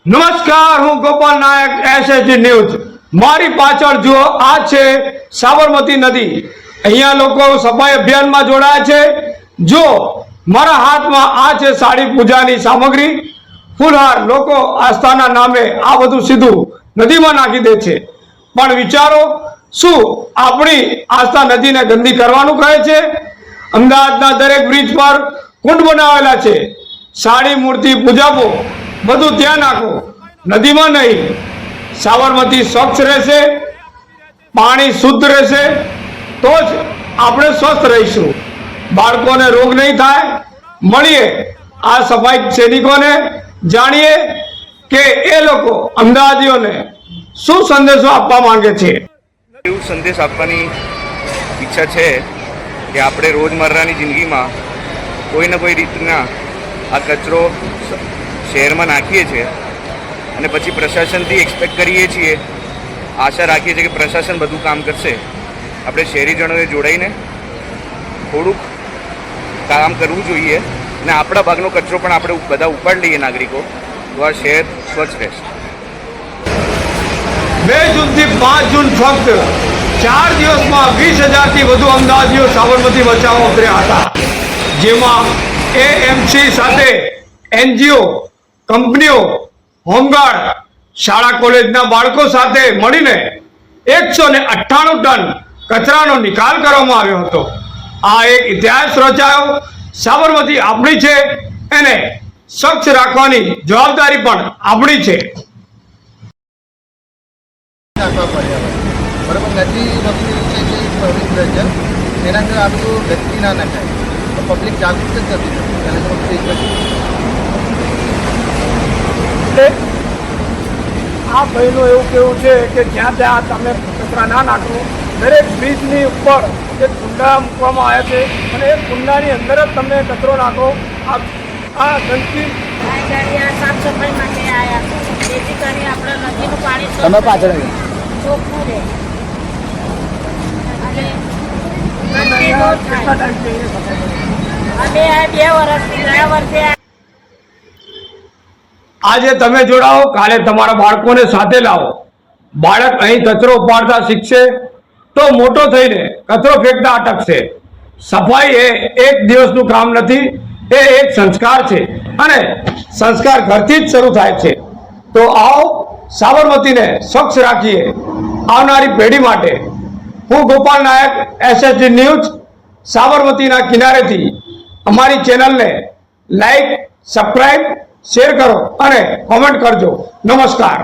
નમસ્કાર, હું ગોપાલ નાયક, SSG news. મારી પાછળ જુઓ, આ છે સાબરમતી નદી। અહીંયા લોકો સફાઈ અભિયાનમાં જોડાયા છે। જો મારા હાથમાં આ છે સાડી પૂજાની સામગ્રી, ફૂલહાર। લોકો આસ્થાના નામે આ બધું સીધું નદીમાં નાખી દે છે, પણ વિચારો, શું આપણી આસ્થા નદીને ગંદી કરવાનું કહે છે? અમદાવાદના દરેક બ્રિજ પર કુંડ બનાવેલા છે। સાડી મૂર્તિ પૂજાવો, બધું ત્યાં નાખો, નદીમાં નહીં। સાબરમતી સ્વચ્છ રહેશે, પાણી શુદ્ધ રહેશે, તો જ આપણે સ્વસ્થ રહીશું, બાળકોને રોગ નહીં થાય। મળીએ આ સફાઈ સૈનિકોને, જાણીએ કે એ લોકો અમદાવાદીઓને શું સંદેશો આપવા માંગે છે। એવું સંદેશ આપવાની ઈચ્છા છે કે આપણે રોજમર્રાની જિંદગીમાં કોઈ ને કોઈ રીતના આ કચરો શહેરમાં નાખીએ છીએ અને પછી પ્રશાસનથી એક્સપેક્ટ કરીએ છીએ, આશા રાખીએ છીએ કે પ્રશાસન બધું કામ કરશે। આપણે શહેરીજનોએ જોડાઈને થોડુંક કામ કરવું જોઈએ અને આપણા ભાગનો કચરો પણ આપણે બધા ઉપાડી લઈએ નાગરિકો, તો આ શહેર સ્વચ્છ રહેશે। 2 જૂનથી 5 જૂન ફક્ત 4 દિવસમાં 20,000થી વધુ અમદાવાદીઓ સાબરમતી બચાવવા ઉતર્યા હતા, જેમાં AMC સાથે NGO, કંપનીઓ, હોમગાર્ડ, શાળા કોલેજના બાળકો સાથે મળીને 198 ટન કચરાનો નિકાલ કરવામાં આવ્યો હતો। આ એક ઇતિહાસ રચાયો। સાબરમતી આપણી છે, એને સ્વચ્છ રાખવાની જવાબદારી પણ આપણી છે। બરાબર, નદી વસ્તુ છે જે પવિત્ર છે, એના અંદર આ બધું ગંદકી ના નખાય, તો પબ્લિક જાગૃત જ નથી એટલે આ ભાઈનું એવું કહેવું છે કે જ્યાં ત્યાં તમે કચરા ના નાખો। દરેક બ્રિજની ઉપર એક કુંડા મૂકવામાં આવ્યા છે અને એ કુંડાની અંદર જ તમે કચરો નાખો। આ ગંદકી સાફ સફાઈ માટે આવ્યા છે, જેથી કરીને આપણે નદીનું પાણી તમે પાછળ ચોખ્ખું રહે અને ગંદકી દૂર થાય। અમે આ 2 વર્ષથી ગયા વર્ષે આજે તમે જોડાઓ, કાલે તમારા બાળકોને સાથે લાવો। બાળક અહીં કચરો ઉપાડતા શીખશે તો મોટો થઈને કચરો ફેંકતા અટકશે। સફાઈ એ એક દિવસનું કામ નથી, એ એક સંસ્કાર છે અને સંસ્કાર ઘરથી જ શરૂ થાય છે। તો આવો સાબરમતીને સ્વચ્છ રાખીએ આવનારી પેઢી માટે। હું ગોપાલ નાયક, SSG ન્યૂઝ। સાબરમતીના કિનારેથી અમારી ચેનલને લાઈક, સબસ્ક્રાઈબ, શેર કરો અને કોમેન્ટ કરજો। નમસ્કાર।